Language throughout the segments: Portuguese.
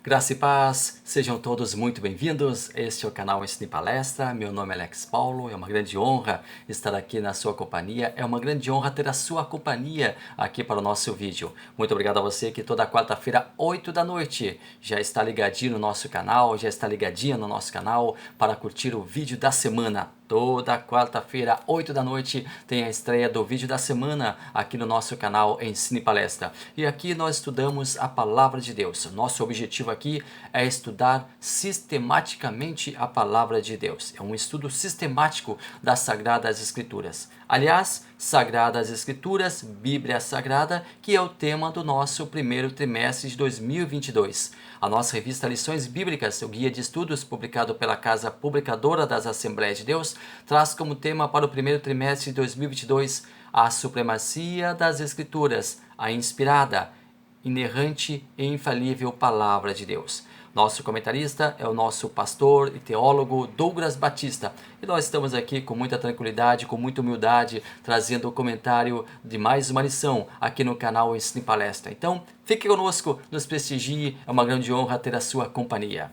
Graça e paz, sejam todos muito bem-vindos. Este é o canal Ensino e Palestra. Meu nome é Alex Paulo. É uma grande honra estar aqui na sua companhia. É uma grande honra ter a sua companhia aqui para o nosso vídeo. Muito obrigado a você que toda quarta-feira, 8 da noite, já está ligadinho no nosso canal, já está ligadinha no nosso canal para curtir o vídeo da semana. Toda quarta-feira, 8 da noite, tem a estreia do vídeo da semana aqui no nosso canal Ensino e Palestra. E aqui nós estudamos a Palavra de Deus. Nosso objetivo aqui é estudar sistematicamente a Palavra de Deus. É um estudo sistemático das Sagradas Escrituras. Aliás, Sagradas Escrituras, Bíblia Sagrada, que é o tema do nosso primeiro trimestre de 2022. A nossa revista Lições Bíblicas, o guia de estudos publicado pela Casa Publicadora das Assembleias de Deus, traz como tema para o primeiro trimestre de 2022 a supremacia das Escrituras, a inspirada, inerrante e infalível Palavra de Deus. Nosso comentarista é o nosso pastor e teólogo Douglas Batista. E nós estamos aqui com muita tranquilidade, com muita humildade, trazendo o comentário de mais uma lição aqui no canal Ensino e Palestra. Então, fique conosco, nos prestigie, é uma grande honra ter a sua companhia.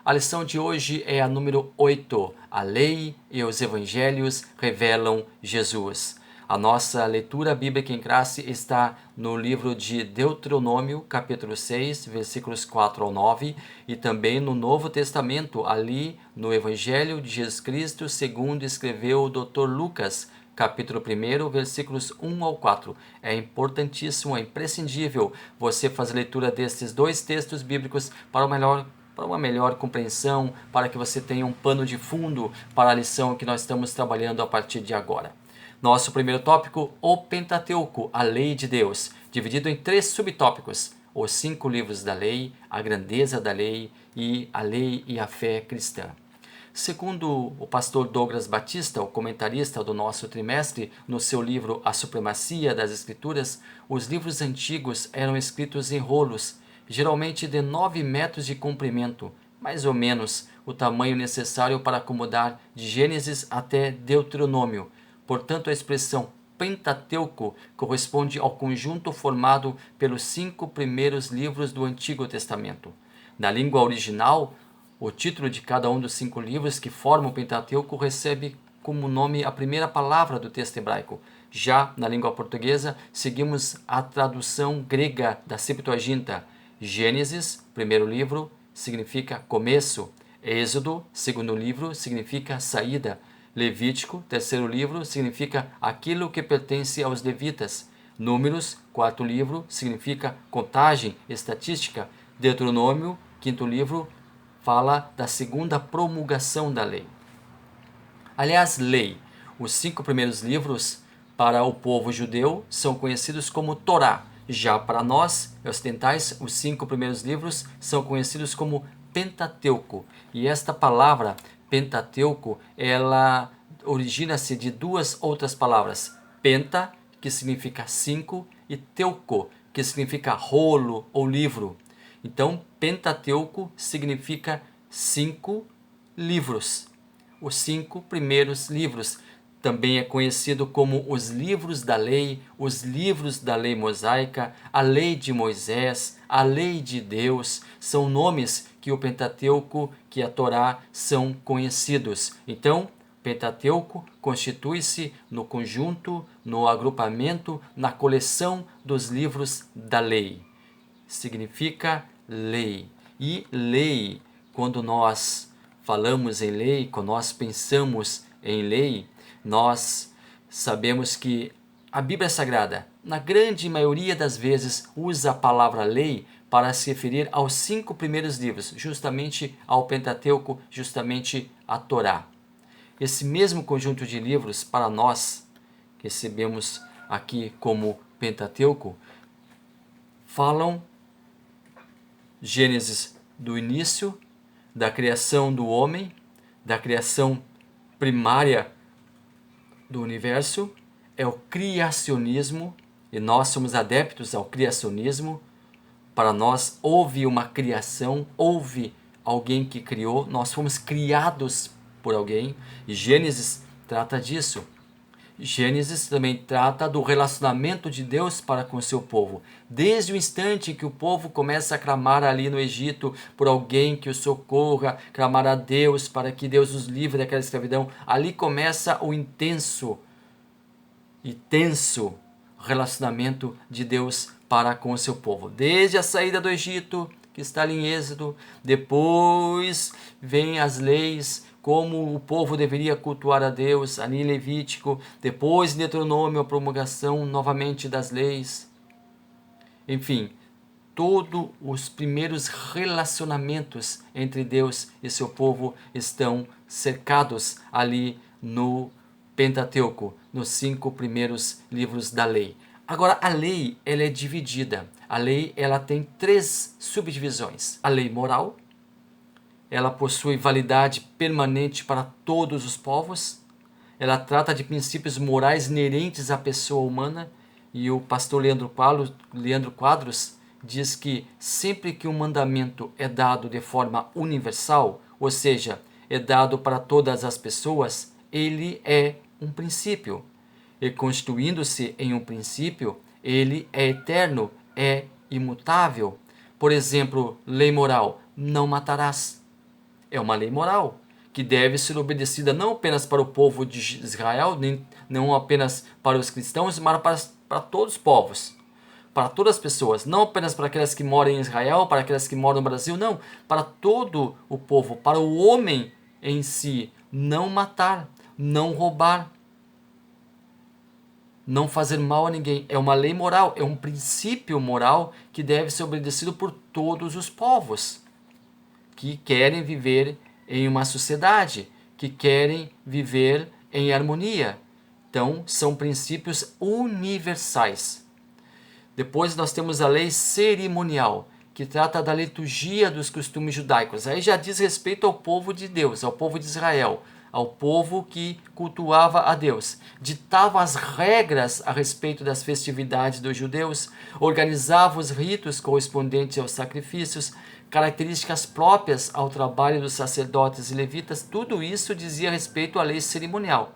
A lição de hoje é a número 8. A lei e os evangelhos revelam Jesus. A nossa leitura bíblica em classe está no livro de Deuteronômio, capítulo 6, versículos 4 ao 9, e também no Novo Testamento, ali no Evangelho de Jesus Cristo, segundo escreveu o Dr. Lucas, capítulo 1, versículos 1 ao 4. É importantíssimo, é imprescindível você fazer leitura destes dois textos bíblicos para uma melhor compreensão, para que você tenha um pano de fundo para a lição que nós estamos trabalhando a partir de agora. Nosso primeiro tópico, o Pentateuco, a lei de Deus, dividido em 3 subtópicos: os 5 livros da lei, a grandeza da lei e a lei e a fé cristã. Segundo o pastor Douglas Batista, o comentarista do nosso trimestre, no seu livro A Supremacia das Escrituras, os livros antigos eram escritos em rolos, geralmente de 9 metros de comprimento, mais ou menos o tamanho necessário para acomodar de Gênesis até Deuteronômio. Portanto, a expressão Pentateuco corresponde ao conjunto formado pelos 5 primeiros livros do Antigo Testamento. Na língua original, o título de cada um dos 5 livros que formam o Pentateuco recebe como nome a primeira palavra do texto hebraico. Já na língua portuguesa, seguimos a tradução grega da Septuaginta. Gênesis, primeiro livro, significa começo. Êxodo, segundo livro, significa saída. Levítico, terceiro livro, significa aquilo que pertence aos levitas. Números, quarto livro, significa contagem, estatística. Deuteronômio, quinto livro, fala da segunda promulgação da lei. Aliás, lei. Os 5 primeiros livros para o povo judeu são conhecidos como Torá. Já para nós, ocidentais, os 5 primeiros livros são conhecidos como Pentateuco. E esta palavra, Pentateuco, ela origina-se de 2 outras palavras. Penta, que significa 5, e teuco, que significa rolo ou livro. Então, Pentateuco significa 5 livros. Os 5 primeiros livros. Também é conhecido como os livros da lei, os livros da lei mosaica, a lei de Moisés, a lei de Deus. São nomes que o Pentateuco, que a Torá, são conhecidos. Então, Pentateuco constitui-se no conjunto, no agrupamento, na coleção dos livros da lei. Significa lei. E lei, quando nós falamos em lei, quando nós pensamos em lei, nós sabemos que a Bíblia Sagrada, na grande maioria das vezes, usa a palavra lei para se referir aos 5 primeiros livros, justamente ao Pentateuco, justamente à Torá. Esse mesmo conjunto de livros, para nós, que recebemos aqui como Pentateuco, falam Gênesis do início, da criação do homem, da criação primária do universo, é o criacionismo, e nós somos adeptos ao criacionismo. Para nós houve uma criação, houve alguém que criou, nós fomos criados por alguém, e Gênesis trata disso. Gênesis também trata do relacionamento de Deus para com o seu povo. Desde o instante que o povo começa a clamar ali no Egito por alguém que o socorra, clamar a Deus para que Deus os livre daquela escravidão, ali começa o intenso e tenso relacionamento de Deus para com o seu povo. Desde a saída do Egito, que está ali em Êxodo, depois vem as leis, como o povo deveria cultuar a Deus, ali em Levítico, depois em Deuteronômio, a promulgação novamente das leis. Enfim, todos os primeiros relacionamentos entre Deus e seu povo estão cercados ali no Pentateuco, nos 5 primeiros livros da lei. Agora, a lei ela é dividida. A lei ela tem 3 subdivisões. A lei moral, ela possui validade permanente para todos os povos. Ela trata de princípios morais inerentes à pessoa humana. E o pastor Leandro Quadros diz que sempre que um mandamento é dado de forma universal, ou seja, é dado para todas as pessoas, ele é um princípio. E constituindo-se em um princípio, ele é eterno, é imutável. Por exemplo, lei moral, não matarás. É uma lei moral que deve ser obedecida não apenas para o povo de Israel, não apenas para os cristãos, mas para todos os povos, para todas as pessoas, não apenas para aquelas que moram em Israel, para aquelas que moram no Brasil, não, para todo o povo, para o homem em si, não matar, não roubar, não fazer mal a ninguém. É uma lei moral, é um princípio moral que deve ser obedecido por todos os povos que querem viver em uma sociedade, que querem viver em harmonia. Então, são princípios universais. Depois nós temos a lei cerimonial, que trata da liturgia dos costumes judaicos. Aí já diz respeito ao povo de Deus, ao povo de Israel, ao povo que cultuava a Deus. Ditava as regras a respeito das festividades dos judeus, organizava os ritos correspondentes aos sacrifícios, características próprias ao trabalho dos sacerdotes e levitas. Tudo isso dizia respeito à lei cerimonial.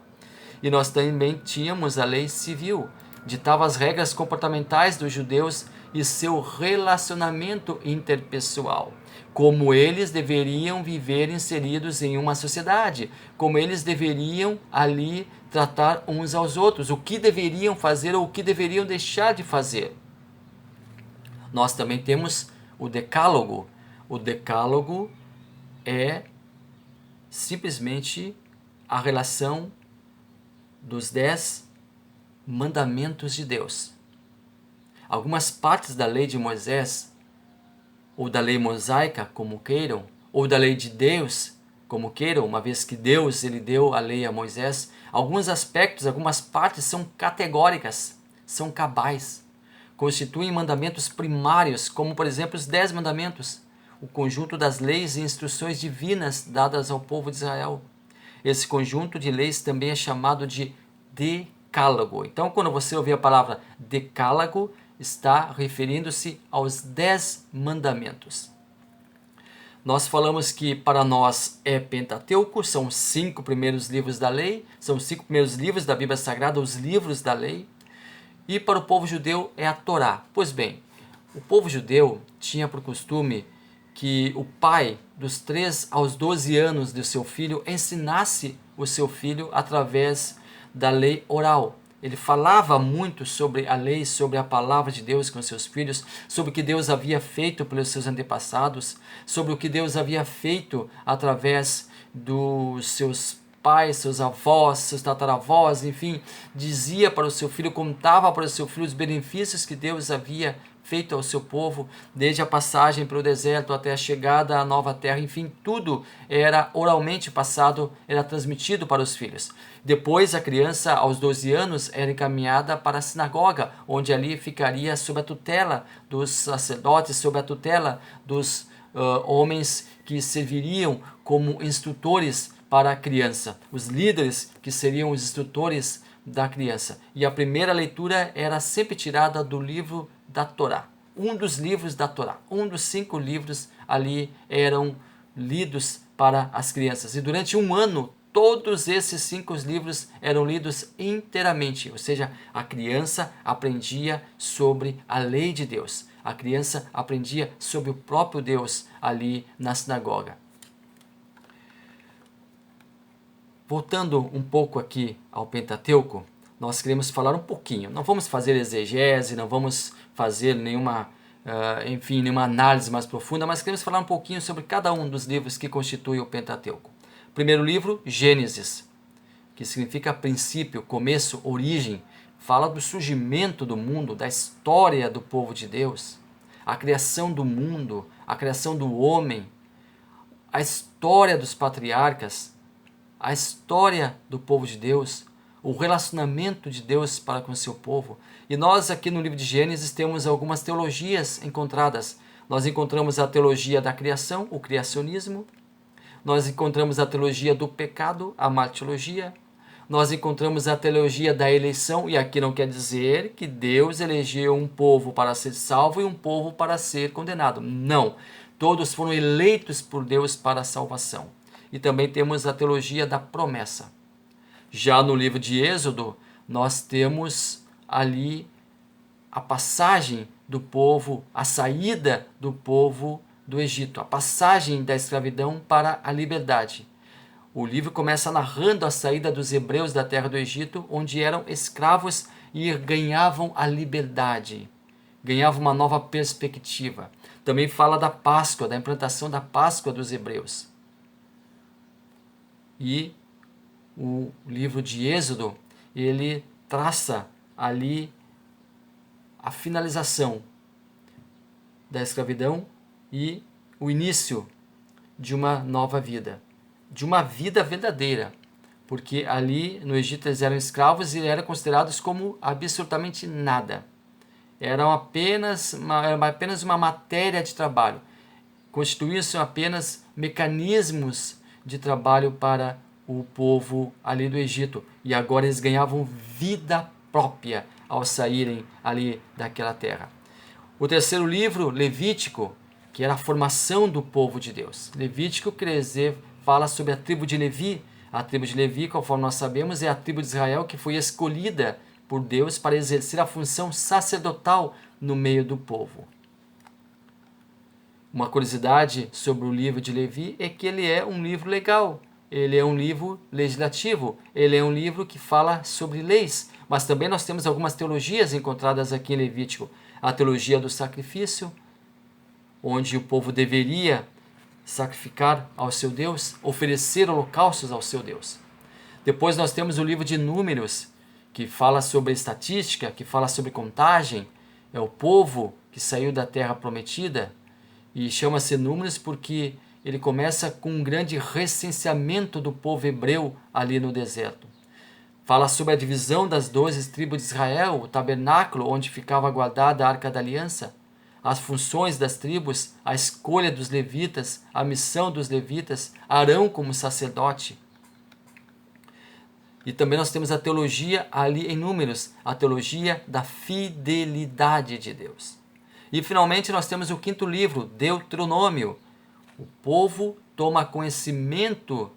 E nós também tínhamos a lei civil, ditava as regras comportamentais dos judeus e seu relacionamento interpessoal, como eles deveriam viver inseridos em uma sociedade, como eles deveriam ali tratar uns aos outros, o que deveriam fazer ou o que deveriam deixar de fazer. Nós também temos o Decálogo. O Decálogo é simplesmente a relação dos 10 mandamentos de Deus. Algumas partes da lei de Moisés, ou da lei mosaica, como queiram, ou da lei de Deus, como queiram, uma vez que Deus ele deu a lei a Moisés, alguns aspectos, algumas partes são categóricas, são cabais, constituem mandamentos primários, como por exemplo os 10 mandamentos, o conjunto das leis e instruções divinas dadas ao povo de Israel. Esse conjunto de leis também é chamado de Decálogo. Então, quando você ouvir a palavra Decálogo, está referindo-se aos 10 mandamentos. Nós falamos que para nós é Pentateuco, são os 5 primeiros livros da lei, são os 5 primeiros livros da Bíblia Sagrada, os livros da lei. E para o povo judeu é a Torá. Pois bem, o povo judeu tinha por costume que o pai, dos 3 aos 12 anos do seu filho, ensinasse o seu filho através da lei oral. Ele falava muito sobre a lei, sobre a palavra de Deus com seus filhos, sobre o que Deus havia feito pelos seus antepassados, sobre o que Deus havia feito através dos seus pais, seus avós, seus tataravós, enfim, dizia para o seu filho, contava para o seu filho os benefícios que Deus havia feito ao seu povo, desde a passagem pelo deserto até a chegada à nova terra, enfim, tudo era oralmente passado, era transmitido para os filhos. Depois a criança, aos 12 anos, era encaminhada para a sinagoga, onde ali ficaria sob a tutela dos sacerdotes, sob a tutela dos homens que serviriam como instrutores para a criança, os líderes que seriam os instrutores da criança. E a primeira leitura era sempre tirada do livro da Torá, um dos livros da Torá, um dos 5 livros ali eram lidos para as crianças. E durante um ano, todos esses 5 livros eram lidos inteiramente, ou seja, a criança aprendia sobre a lei de Deus. A criança aprendia sobre o próprio Deus ali na sinagoga. Voltando um pouco aqui ao Pentateuco, nós queremos falar um pouquinho. Não vamos fazer exegese, não vamos fazer nenhuma análise mais profunda, mas queremos falar um pouquinho sobre cada um dos livros que constituem o Pentateuco. Primeiro livro, Gênesis, que significa princípio, começo, origem, fala do surgimento do mundo, da história do povo de Deus, a criação do mundo, a criação do homem, a história dos patriarcas, a história do povo de Deus, o relacionamento de Deus para com o seu povo. E nós aqui no livro de Gênesis temos algumas teologias encontradas. Nós encontramos a teologia da criação, o criacionismo. Nós encontramos a teologia do pecado, a martirologia. Nós encontramos a teologia da eleição, e aqui não quer dizer que Deus elegeu um povo para ser salvo e um povo para ser condenado. Não, todos foram eleitos por Deus para a salvação. E também temos a teologia da promessa. Já no livro de Êxodo, nós temos ali a passagem do povo, a saída do povo do Egito, a passagem da escravidão para a liberdade. O livro começa narrando a saída dos hebreus da terra do Egito, onde eram escravos e ganhavam a liberdade, ganhavam uma nova perspectiva. Também fala da Páscoa, da implantação da Páscoa dos hebreus. E o livro de Êxodo, ele traça ali a finalização da escravidão e o início de uma nova vida, de uma vida verdadeira, porque ali no Egito eles eram escravos e eram considerados como absolutamente nada. Eram apenas uma matéria de trabalho, constituíam-se apenas mecanismos de trabalho para o povo ali do Egito, e agora eles ganhavam vida própria ao saírem ali daquela terra. O terceiro livro, Levítico, que era a formação do povo de Deus. Levítico quer dizer, fala sobre a tribo de Levi. A tribo de Levi, conforme nós sabemos, é a tribo de Israel que foi escolhida por Deus para exercer a função sacerdotal no meio do povo. Uma curiosidade sobre o livro de Levi é que ele é um livro legal. Ele é um livro legislativo, ele é um livro que fala sobre leis, mas também nós temos algumas teologias encontradas aqui em Levítico. A teologia do sacrifício, onde o povo deveria sacrificar ao seu Deus, oferecer holocaustos ao seu Deus. Depois nós temos o livro de Números, que fala sobre estatística, que fala sobre contagem, é o povo que saiu da terra prometida, e chama-se Números porque ele começa com um grande recenseamento do povo hebreu ali no deserto. Fala sobre a divisão das 12 tribos de Israel, o tabernáculo onde ficava guardada a Arca da Aliança, as funções das tribos, a escolha dos levitas, a missão dos levitas, Arão como sacerdote. E também nós temos a teologia ali em Números, a teologia da fidelidade de Deus. E finalmente nós temos o quinto livro, Deuteronômio. O povo toma conhecimento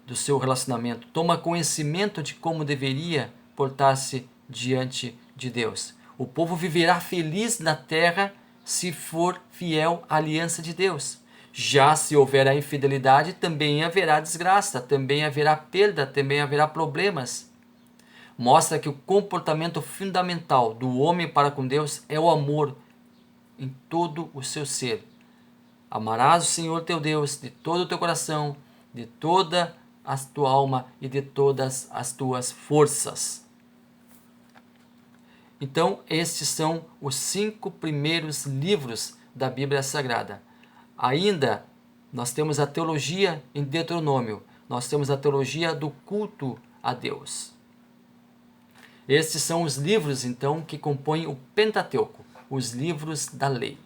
do seu relacionamento, toma conhecimento de como deveria portar-se diante de Deus. O povo viverá feliz na terra se for fiel à aliança de Deus. Já se houver a infidelidade, também haverá desgraça, também haverá perda, também haverá problemas. Mostra que o comportamento fundamental do homem para com Deus é o amor em todo o seu ser. Amarás o Senhor teu Deus de todo o teu coração, de toda a tua alma e de todas as tuas forças. Então, estes são os 5 primeiros livros da Bíblia Sagrada. Ainda, nós temos a teologia em Deuteronômio, nós temos a teologia do culto a Deus. Estes são os livros, então, que compõem o Pentateuco, os livros da lei.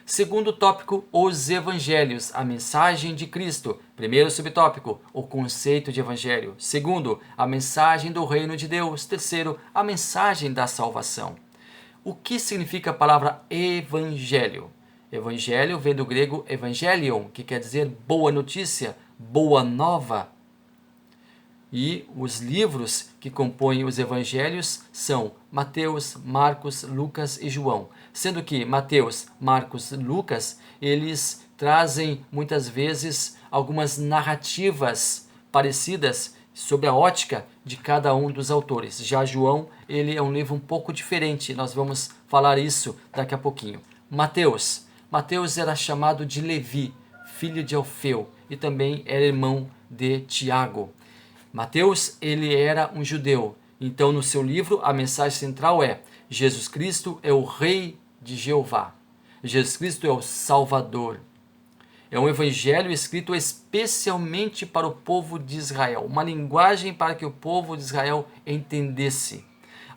Segundo tópico, os evangelhos, a mensagem de Cristo. Primeiro subtópico, o conceito de evangelho. Segundo, a mensagem do reino de Deus. Terceiro, a mensagem da salvação. O que significa a palavra evangelho? Evangelho vem do grego evangelion, que quer dizer boa notícia, boa nova. E os livros que compõem os evangelhos são Mateus, Marcos, Lucas e João. Sendo que Mateus, Marcos e Lucas, eles trazem muitas vezes algumas narrativas parecidas sobre a ótica de cada um dos autores. Já João, ele é um livro um pouco diferente, nós vamos falar isso daqui a pouquinho. Mateus era chamado de Levi, filho de Alfeu, e também era irmão de Tiago. Mateus, ele era um judeu, então no seu livro a mensagem central é: Jesus Cristo é o Rei de Jeová, Jesus Cristo é o Salvador. É um evangelho escrito especialmente para o povo de Israel, uma linguagem para que o povo de Israel entendesse.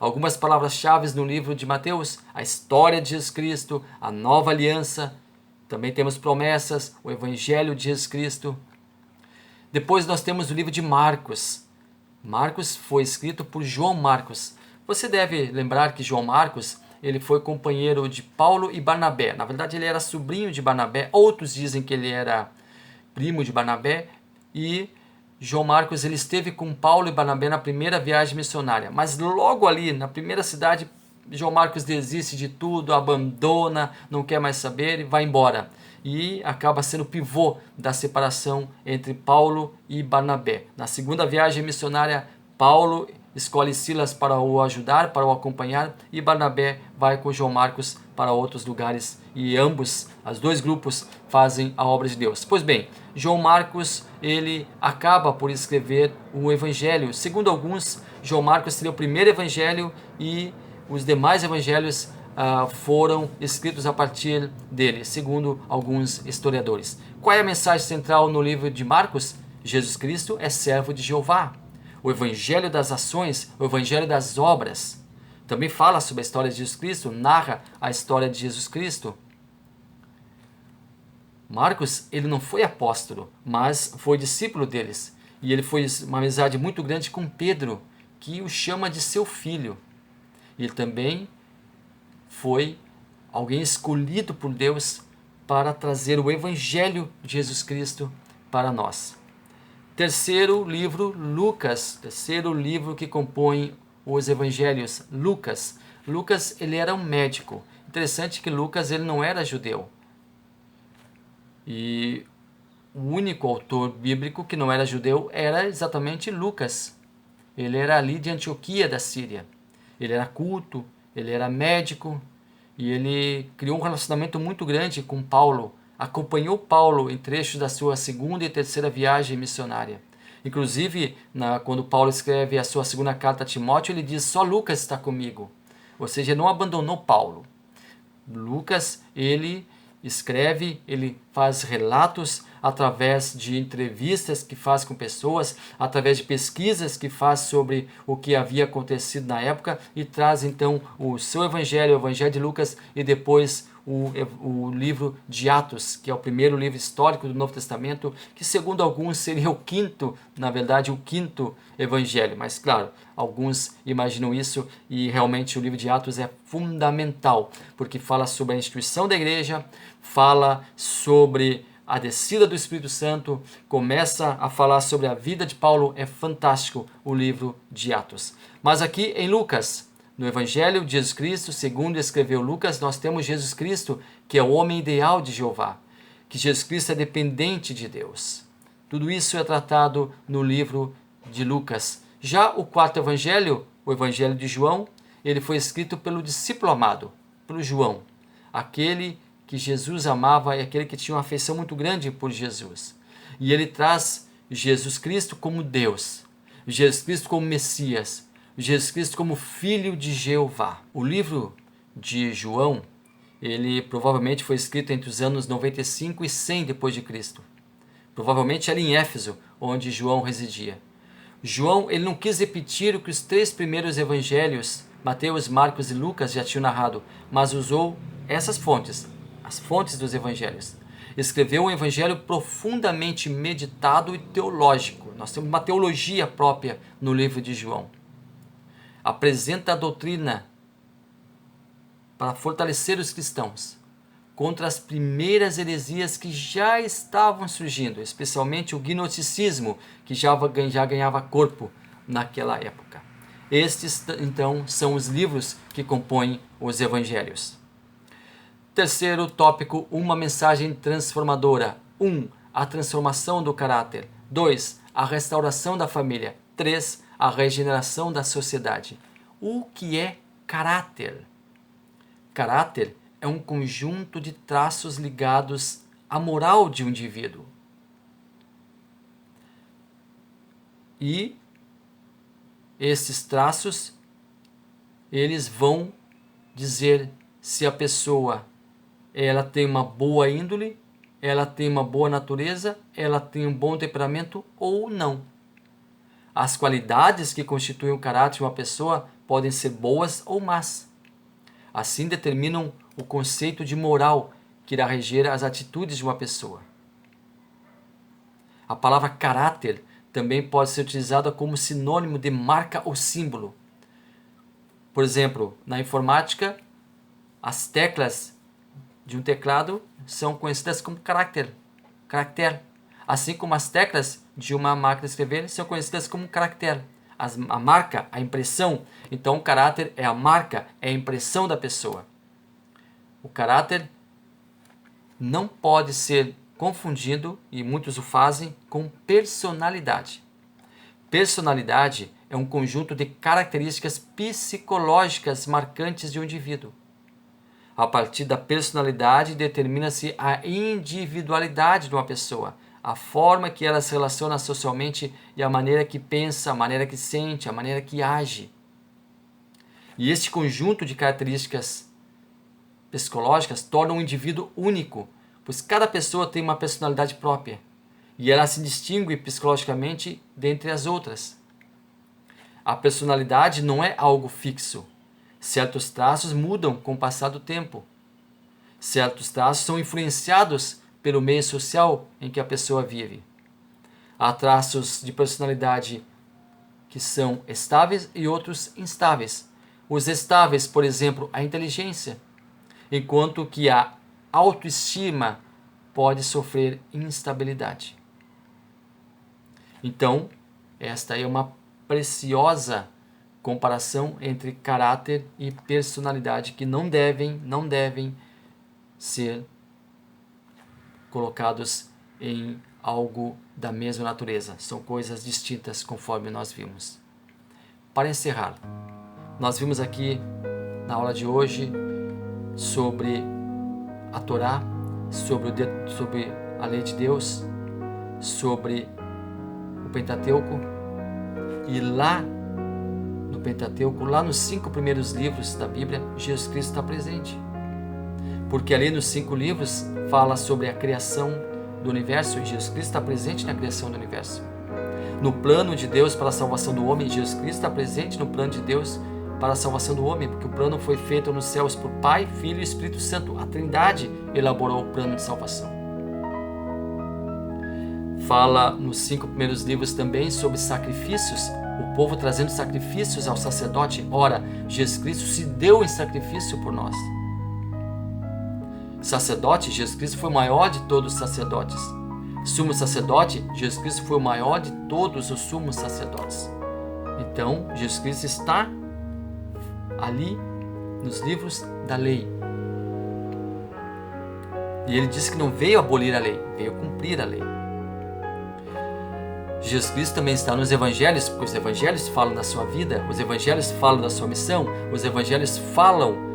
Algumas palavras-chave no livro de Mateus: a história de Jesus Cristo, a nova aliança, também temos promessas, o evangelho de Jesus Cristo. Depois nós temos o livro de Marcos. Marcos foi escrito por João Marcos. Você deve lembrar que João Marcos, ele foi companheiro de Paulo e Barnabé. Na verdade, ele era sobrinho de Barnabé. Outros dizem que ele era primo de Barnabé. E João Marcos, ele esteve com Paulo e Barnabé na primeira viagem missionária. Mas logo ali, na primeira cidade, João Marcos desiste de tudo, abandona, não quer mais saber e vai embora. E acaba sendo o pivô da separação entre Paulo e Barnabé. Na segunda viagem missionária, Paulo escolhe Silas para o ajudar, para o acompanhar, e Barnabé vai com João Marcos para outros lugares, e ambos, os dois grupos, fazem a obra de Deus. Pois bem, João Marcos, ele acaba por escrever o evangelho. Segundo alguns, João Marcos seria o primeiro evangelho e os demais evangelhos foram escritos a partir dele, segundo alguns historiadores. Qual é a mensagem central no livro de Marcos? Jesus Cristo é servo de Jeová. O evangelho das ações, o evangelho das obras. Também fala sobre a história de Jesus Cristo, narra a história de Jesus Cristo. Marcos, ele não foi apóstolo, mas foi discípulo deles. E ele foi uma amizade muito grande com Pedro, que o chama de seu filho. Ele também foi alguém escolhido por Deus para trazer o evangelho de Jesus Cristo para nós. Terceiro livro, Lucas. Terceiro livro que compõe os evangelhos, Lucas. Lucas, ele era um médico. Interessante que Lucas, ele não era judeu. E o único autor bíblico que não era judeu era exatamente Lucas. Ele era ali de Antioquia da Síria. Ele era culto, ele era médico e ele criou um relacionamento muito grande com Paulo. Acompanhou Paulo em trechos da sua segunda e terceira viagem missionária. Inclusive, quando Paulo escreve a sua segunda carta a Timóteo, ele diz: só Lucas está comigo. Ou seja, não abandonou Paulo. Lucas, ele escreve, ele faz relatos através de entrevistas que faz com pessoas, através de pesquisas que faz sobre o que havia acontecido na época e traz então o seu evangelho, o evangelho de Lucas, e depois o livro de Atos, que é o primeiro livro histórico do Novo Testamento, que segundo alguns seria o quinto, na verdade o quinto evangelho, mas claro, alguns imaginam isso e realmente o livro de Atos é fundamental, porque fala sobre a instituição da igreja, fala sobre a descida do Espírito Santo, começa a falar sobre a vida de Paulo. É fantástico o livro de Atos. Mas aqui em Lucas, no Evangelho de Jesus Cristo, segundo escreveu Lucas, nós temos Jesus Cristo, que é o homem ideal de Jeová, que Jesus Cristo é dependente de Deus. Tudo isso é tratado no livro de Lucas. Já o quarto Evangelho, o Evangelho de João, ele foi escrito pelo discípulo amado, pelo João, aquele que Jesus amava e aquele que tinha uma afeição muito grande por Jesus. E ele traz Jesus Cristo como Deus, Jesus Cristo como Messias, Jesus Cristo como Filho de Jeová. O livro de João, ele provavelmente foi escrito entre os anos 95 e 100 depois de Cristo. Provavelmente ali em Éfeso, onde João residia. João, ele não quis repetir o que os três primeiros evangelhos, Mateus, Marcos e Lucas, já tinham narrado, mas usou essas fontes, as fontes dos evangelhos. Escreveu um evangelho profundamente meditado e teológico. Nós temos uma teologia própria no livro de João. Apresenta a doutrina para fortalecer os cristãos. contra as primeiras heresias que já estavam surgindo, especialmente o gnosticismo, que já ganhava corpo naquela época. Estes, então, são os livros que compõem os evangelhos. Terceiro tópico, uma mensagem transformadora. 1. A transformação do caráter. 2. A restauração da família. 3. A regeneração da sociedade. O que é caráter? Caráter é um conjunto de traços ligados à moral de um indivíduo. E esses traços, eles vão dizer se a pessoa ela tem uma boa índole, ela tem uma boa natureza, ela tem um bom temperamento ou não. As qualidades que constituem o caráter de uma pessoa podem ser boas ou más. Assim determinam o conceito de moral que irá reger as atitudes de uma pessoa. A palavra caráter também pode ser utilizada como sinônimo de marca ou símbolo. Por exemplo, na informática, as teclas de um teclado são conhecidas como caractere, assim como as teclas de uma máquina de escrever são conhecidas como caractere. A marca, a impressão. Então, o caráter é a marca, é a impressão da pessoa. O caráter não pode ser confundido, e muitos o fazem, com personalidade. Personalidade é um conjunto de características psicológicas marcantes de um indivíduo. A partir da personalidade determina-se a individualidade de uma pessoa, a forma que ela se relaciona socialmente e a maneira que pensa, a maneira que sente, a maneira que age. E este conjunto de características psicológicas torna um indivíduo único, pois cada pessoa tem uma personalidade própria e ela se distingue psicologicamente dentre as outras. A personalidade não é algo fixo. Certos traços mudam com o passar do tempo. Certos traços são influenciados pelo meio social em que a pessoa vive. Há traços de personalidade que são estáveis e outros instáveis. Os estáveis, por exemplo, a inteligência, enquanto que a autoestima pode sofrer instabilidade. Então, esta é uma preciosa comparação entre caráter e personalidade que não devem ser colocados em algo da mesma natureza. São coisas distintas conforme nós vimos. Para encerrar, nós vimos aqui na aula de hoje sobre a Torá, sobre a lei de Deus, sobre o Pentateuco, e lá no Pentateuco, lá nos 5 primeiros livros da Bíblia, Jesus Cristo está presente. Porque ali nos 5 livros fala sobre a criação do universo e Jesus Cristo está presente na criação do universo. No plano de Deus para a salvação do homem, Jesus Cristo está presente no plano de Deus para a salvação do homem, porque o plano foi feito nos céus por Pai, Filho e Espírito Santo. A Trindade elaborou o plano de salvação. Fala nos 5 primeiros livros também sobre sacrifícios, o povo trazendo sacrifícios ao sacerdote. Ora, Jesus Cristo se deu em sacrifício por nós. Sacerdote, Jesus Cristo foi o maior de todos os sacerdotes. Sumo sacerdote, Jesus Cristo foi o maior de todos os sumos sacerdotes. Então, Jesus Cristo está ali nos livros da lei. E ele disse que não veio abolir a lei, veio cumprir a lei. Jesus Cristo também está nos evangelhos, porque os evangelhos falam da sua vida, os evangelhos falam da sua missão, os evangelhos falam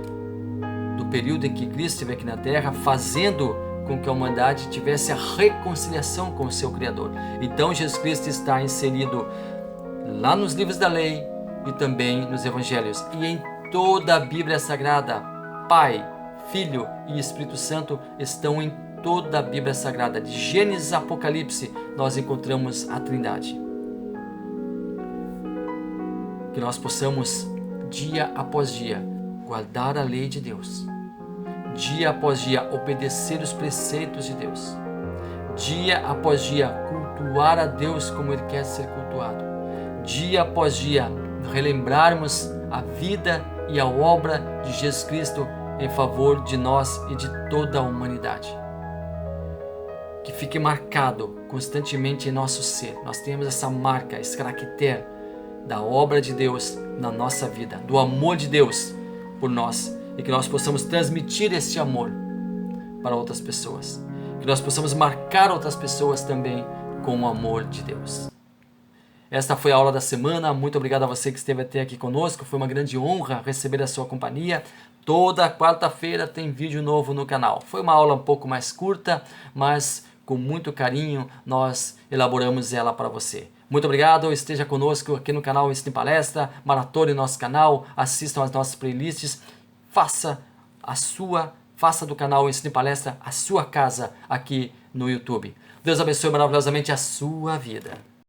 do período em que Cristo esteve aqui na terra, fazendo com que a humanidade tivesse a reconciliação com o seu Criador. Então Jesus Cristo está inserido lá nos livros da lei e também nos evangelhos. E em toda a Bíblia Sagrada, Pai, Filho e Espírito Santo estão em toda a Bíblia Sagrada. De Gênesis a Apocalipse, nós encontramos a Trindade. Que nós possamos, dia após dia, guardar a lei de Deus. Dia após dia, obedecer os preceitos de Deus. Dia após dia, cultuar a Deus como Ele quer ser cultuado. Dia após dia, relembrarmos a vida e a obra de Jesus Cristo em favor de nós e de toda a humanidade. Que fique marcado constantemente em nosso ser. Nós temos essa marca, esse caractere da obra de Deus na nossa vida, do amor de Deus por nós, e que nós possamos transmitir este amor para outras pessoas. Que nós possamos marcar outras pessoas também com o amor de Deus. Esta foi a aula da semana. Muito obrigado a você que esteve até aqui conosco. Foi uma grande honra receber a sua companhia. Toda quarta-feira tem vídeo novo no canal. Foi uma aula um pouco mais curta, mas com muito carinho nós elaboramos ela para você. Muito obrigado, esteja conosco aqui no canal Ensino Palestra, maratone nosso canal, assistam as nossas playlists, faça do canal Ensino Palestra a sua casa aqui no YouTube. Deus abençoe maravilhosamente a sua vida.